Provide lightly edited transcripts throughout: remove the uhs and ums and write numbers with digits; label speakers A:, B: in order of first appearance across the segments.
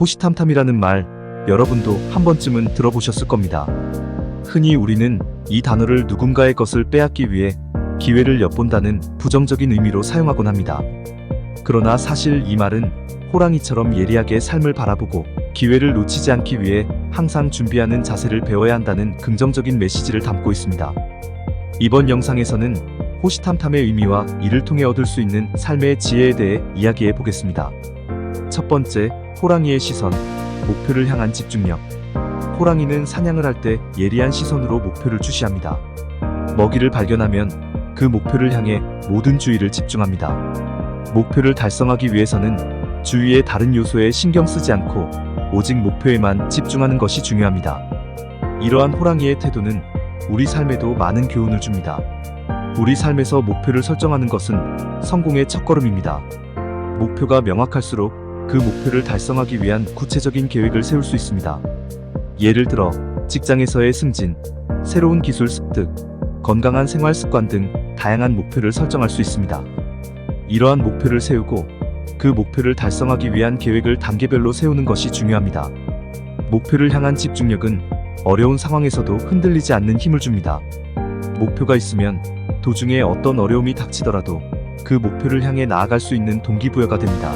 A: 호시탐탐이라는 말, 여러분도 한 번쯤은 들어보셨을 겁니다. 흔히 우리는 이 단어를 누군가의 것을 빼앗기 위해 기회를 엿본다는 부정적인 의미로 사용하곤 합니다. 그러나 사실 이 말은 호랑이처럼 예리하게 삶을 바라보고 기회를 놓치지 않기 위해 항상 준비하는 자세를 배워야 한다는 긍정적인 메시지를 담고 있습니다. 이번 영상에서는 호시탐탐의 의미와 이를 통해 얻을 수 있는 삶의 지혜에 대해 이야기해 보겠습니다. 첫 번째, 호랑이의 시선, 목표를 향한 집중력. 호랑이는 사냥을 할 때 예리한 시선으로 목표를 주시합니다. 먹이를 발견하면 그 목표를 향해 모든 주의를 집중합니다. 목표를 달성하기 위해서는 주위의 다른 요소에 신경 쓰지 않고 오직 목표에만 집중하는 것이 중요합니다. 이러한 호랑이의 태도는 우리 삶에도 많은 교훈을 줍니다. 우리 삶에서 목표를 설정하는 것은 성공의 첫걸음입니다. 목표가 명확할수록 그 목표를 달성하기 위한 구체적인 계획을 세울 수 있습니다. 예를 들어 직장에서의 승진, 새로운 기술 습득, 건강한 생활 습관 등 다양한 목표를 설정할 수 있습니다. 이러한 목표를 세우고 그 목표를 달성하기 위한 계획을 단계별로 세우는 것이 중요합니다. 목표를 향한 집중력은 어려운 상황에서도 흔들리지 않는 힘을 줍니다. 목표가 있으면 도중에 어떤 어려움이 닥치더라도 그 목표를 향해 나아갈 수 있는 동기부여가 됩니다.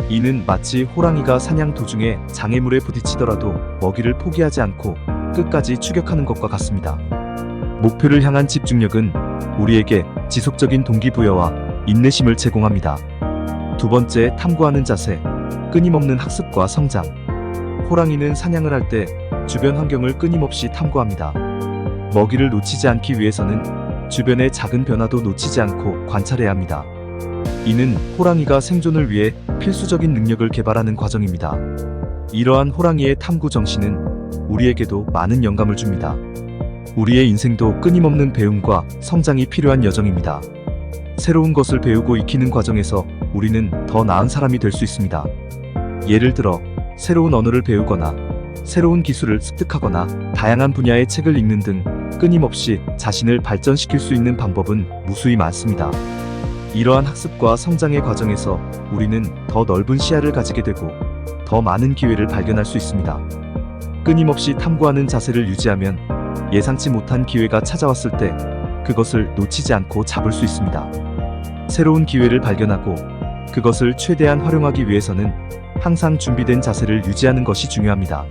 A: 이는 마치 호랑이가 사냥 도중에 장애물에 부딪히더라도 먹이를 포기하지 않고 끝까지 추격하는 것과 같습니다. 목표를 향한 집중력은 우리에게 지속적인 동기부여와 인내심을 제공합니다. 두 번째, 탐구하는 자세, 끊임없는 학습과 성장. 호랑이는 사냥을 할 때 주변 환경을 끊임없이 탐구합니다. 먹이를 놓치지 않기 위해서는 주변의 작은 변화도 놓치지 않고 관찰해야 합니다. 이는 호랑이가 생존을 위해 필수적인 능력을 개발하는 과정입니다. 이러한 호랑이의 탐구 정신은 우리에게도 많은 영감을 줍니다. 우리의 인생도 끊임없는 배움과 성장이 필요한 여정입니다. 새로운 것을 배우고 익히는 과정에서 우리는 더 나은 사람이 될 수 있습니다. 예를 들어 새로운 언어를 배우거나 새로운 기술을 습득하거나 다양한 분야의 책을 읽는 등 끊임없이 자신을 발전시킬 수 있는 방법은 무수히 많습니다. 이러한 학습과 성장의 과정에서 우리는 더 넓은 시야를 가지게 되고 더 많은 기회를 발견할 수 있습니다. 끊임없이 탐구하는 자세를 유지하면 예상치 못한 기회가 찾아왔을 때 그것을 놓치지 않고 잡을 수 있습니다. 새로운 기회를 발견하고 그것을 최대한 활용하기 위해서는 항상 준비된 자세를 유지하는 것이 중요합니다.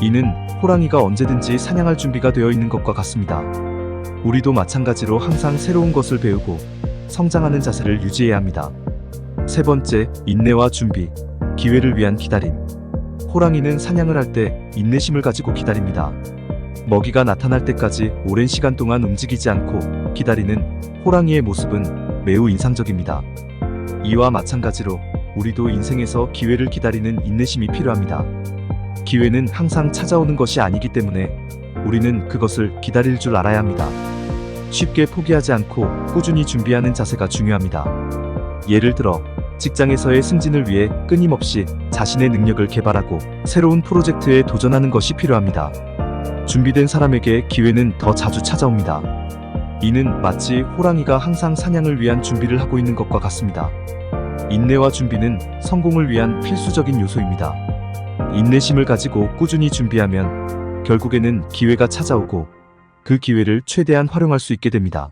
A: 이는 호랑이가 언제든지 사냥할 준비가 되어 있는 것과 같습니다. 우리도 마찬가지로 항상 새로운 것을 배우고 성장하는 자세를 유지해야 합니다. 세 번째, 인내와 준비, 기회를 위한 기다림. 호랑이는 사냥을 할 때 인내심을 가지고 기다립니다. 먹이가 나타날 때까지 오랜 시간 동안 움직이지 않고 기다리는 호랑이의 모습은 매우 인상적입니다. 이와 마찬가지로 우리도 인생에서 기회를 기다리는 인내심이 필요합니다. 기회는 항상 찾아오는 것이 아니기 때문에 우리는 그것을 기다릴 줄 알아야 합니다. 쉽게 포기하지 않고 꾸준히 준비하는 자세가 중요합니다. 예를 들어 직장에서의 승진을 위해 끊임없이 자신의 능력을 개발하고 새로운 프로젝트에 도전하는 것이 필요합니다. 준비된 사람에게 기회는 더 자주 찾아옵니다. 이는 마치 호랑이가 항상 사냥을 위한 준비를 하고 있는 것과 같습니다. 인내와 준비는 성공을 위한 필수적인 요소입니다. 인내심을 가지고 꾸준히 준비하면 결국에는 기회가 찾아오고 그 기회를 최대한 활용할 수 있게 됩니다.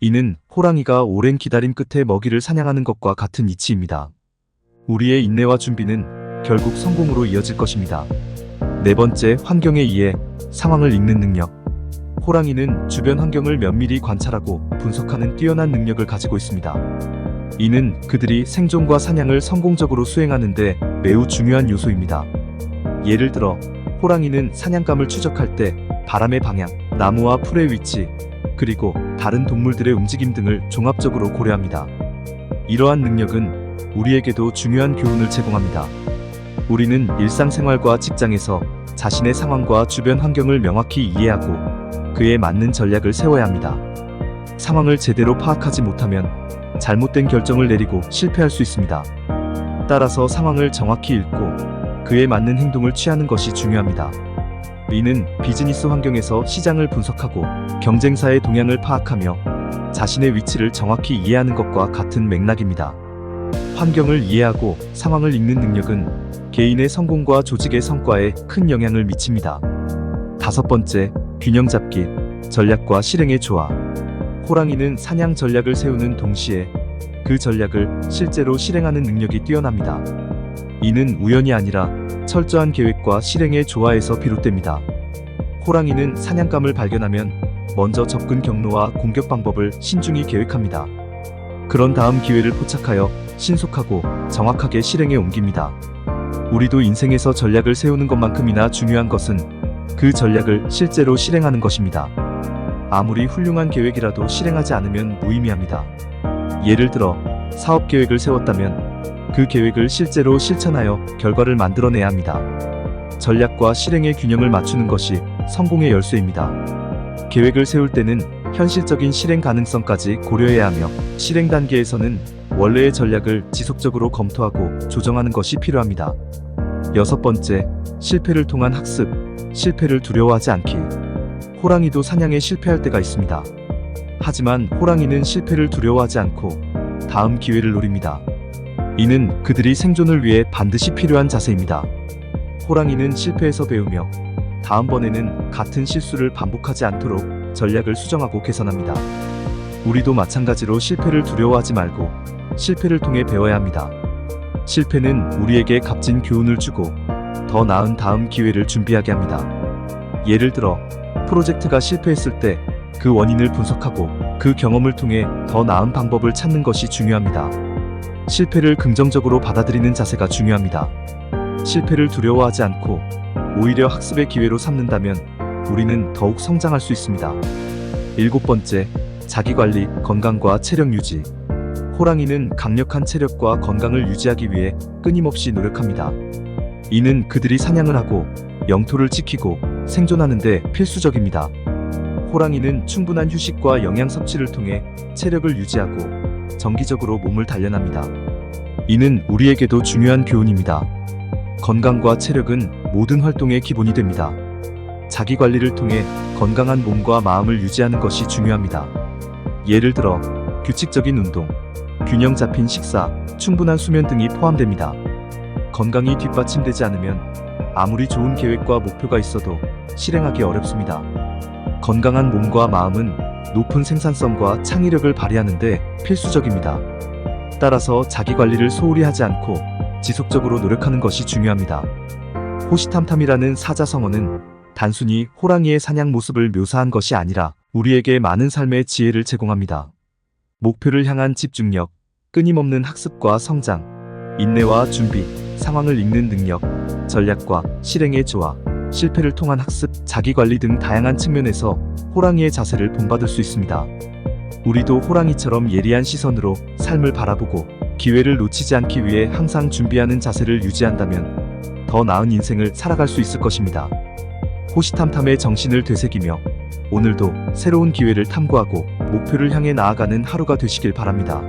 A: 이는 호랑이가 오랜 기다림 끝에 먹이를 사냥하는 것과 같은 이치입니다. 우리의 인내와 준비는 결국 성공으로 이어질 것입니다. 네 번째, 환경에 의해 상황을 읽는 능력. 호랑이는 주변 환경을 면밀히 관찰하고 분석하는 뛰어난 능력을 가지고 있습니다. 이는 그들이 생존과 사냥을 성공적으로 수행하는 데 매우 중요한 요소입니다. 예를 들어 호랑이는 사냥감을 추적할 때 바람의 방향, 나무와 풀의 위치, 그리고 다른 동물들의 움직임 등을 종합적으로 고려합니다. 이러한 능력은 우리에게도 중요한 교훈을 제공합니다. 우리는 일상생활과 직장에서 자신의 상황과 주변 환경을 명확히 이해하고 그에 맞는 전략을 세워야 합니다. 상황을 제대로 파악하지 못하면 잘못된 결정을 내리고 실패할 수 있습니다. 따라서 상황을 정확히 읽고 그에 맞는 행동을 취하는 것이 중요합니다. 이는 비즈니스 환경에서 시장을 분석하고 경쟁사의 동향을 파악하며 자신의 위치를 정확히 이해하는 것과 같은 맥락입니다. 환경을 이해하고 상황을 읽는 능력은 개인의 성공과 조직의 성과에 큰 영향을 미칩니다. 5번째, 균형 잡기, 전략과 실행의 조화. 호랑이는 사냥 전략을 세우는 동시에 그 전략을 실제로 실행하는 능력이 뛰어납니다. 이는 우연이 아니라 철저한 계획과 실행의 조화에서 비롯됩니다. 호랑이는 사냥감을 발견하면 먼저 접근 경로와 공격 방법을 신중히 계획합니다. 그런 다음 기회를 포착하여 신속하고 정확하게 실행에 옮깁니다. 우리도 인생에서 전략을 세우는 것만큼이나 중요한 것은 그 전략을 실제로 실행하는 것입니다. 아무리 훌륭한 계획이라도 실행하지 않으면 무의미합니다. 예를 들어 사업 계획을 세웠다면 그 계획을 실제로 실천하여 결과를 만들어내야 합니다. 전략과 실행의 균형을 맞추는 것이 성공의 열쇠입니다. 계획을 세울 때는 현실적인 실행 가능성까지 고려해야 하며 실행 단계에서는 원래의 전략을 지속적으로 검토하고 조정하는 것이 필요합니다. 6번째, 실패를 통한 학습, 실패를 두려워하지 않기. 호랑이도 사냥에 실패할 때가 있습니다. 하지만 호랑이는 실패를 두려워하지 않고 다음 기회를 노립니다. 이는 그들이 생존을 위해 반드시 필요한 자세입니다. 호랑이는 실패에서 배우며 다음번에는 같은 실수를 반복하지 않도록 전략을 수정하고 개선합니다. 우리도 마찬가지로 실패를 두려워하지 말고 실패를 통해 배워야 합니다. 실패는 우리에게 값진 교훈을 주고 더 나은 다음 기회를 준비하게 합니다. 예를 들어 프로젝트가 실패했을 때 그 원인을 분석하고 그 경험을 통해 더 나은 방법을 찾는 것이 중요합니다. 실패를 긍정적으로 받아들이는 자세가 중요합니다. 실패를 두려워하지 않고 오히려 학습의 기회로 삼는다면 우리는 더욱 성장할 수 있습니다. 7번째, 자기관리, 건강과 체력 유지. 호랑이는 강력한 체력과 건강을 유지하기 위해 끊임없이 노력합니다. 이는 그들이 사냥을 하고 영토를 지키고 생존하는 데 필수적입니다. 호랑이는 충분한 휴식과 영양 섭취를 통해 체력을 유지하고 정기적으로 몸을 단련합니다. 이는 우리에게도 중요한 교훈입니다. 건강과 체력은 모든 활동의 기본이 됩니다. 자기 관리를 통해 건강한 몸과 마음을 유지하는 것이 중요합니다. 예를 들어 규칙적인 운동, 균형 잡힌 식사, 충분한 수면 등이 포함됩니다. 건강이 뒷받침되지 않으면 아무리 좋은 계획과 목표가 있어도 실행하기 어렵습니다. 건강한 몸과 마음은 높은 생산성과 창의력을 발휘하는 데 필수적입니다. 따라서 자기 관리를 소홀히 하지 않고 지속적으로 노력하는 것이 중요합니다. 호시탐탐이라는 사자성어는 단순히 호랑이의 사냥 모습을 묘사한 것이 아니라 우리에게 많은 삶의 지혜를 제공합니다. 목표를 향한 집중력, 끊임없는 학습과 성장, 인내와 준비, 상황을 읽는 능력, 전략과 실행의 조화, 실패를 통한 학습, 자기관리 등 다양한 측면에서 호랑이의 자세를 본받을 수 있습니다. 우리도 호랑이처럼 예리한 시선으로 삶을 바라보고 기회를 놓치지 않기 위해 항상 준비하는 자세를 유지한다면 더 나은 인생을 살아갈 수 있을 것입니다. 호시탐탐의 정신을 되새기며 오늘도 새로운 기회를 탐구하고 목표를 향해 나아가는 하루가 되시길 바랍니다.